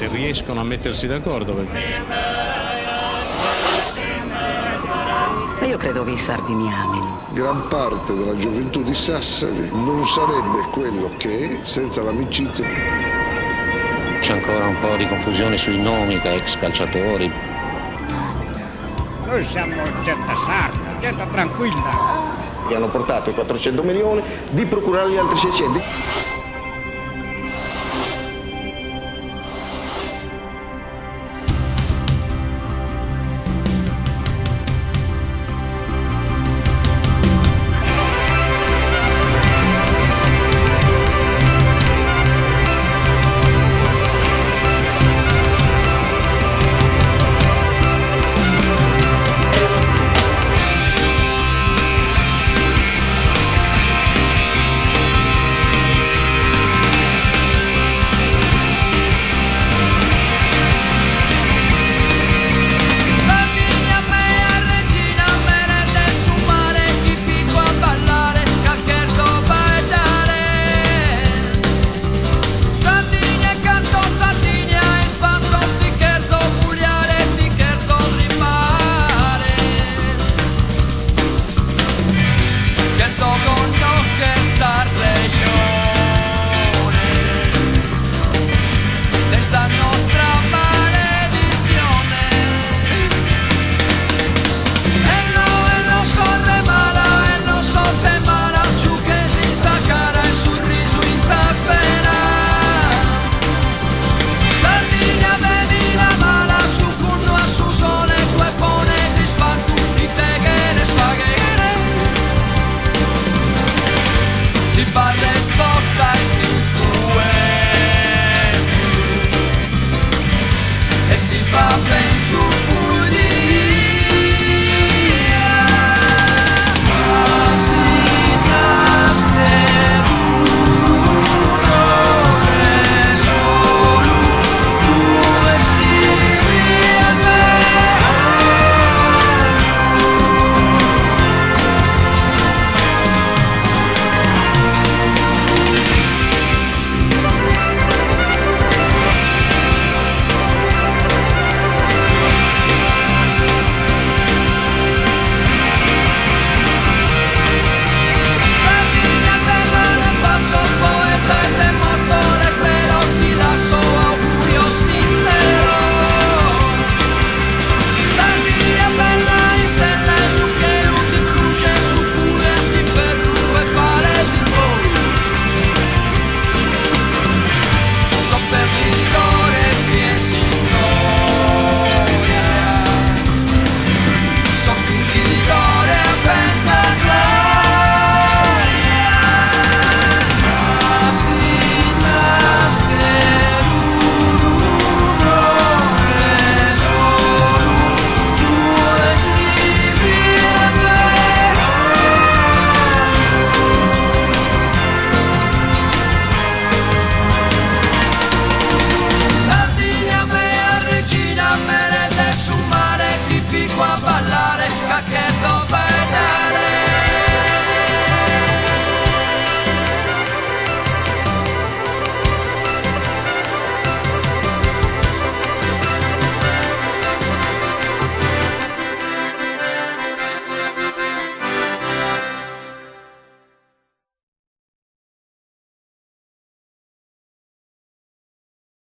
se riescono a mettersi d'accordo. Ma io credo che i sardi mi amino. Gran parte della gioventù di Sassari non sarebbe quello che è senza l'amicizia. C'è ancora un po' di confusione sui nomi da ex calciatori. Noi siamo gente sarda, gente tranquilla. Gli hanno portato i 400 milioni, di procurare gli altri 600.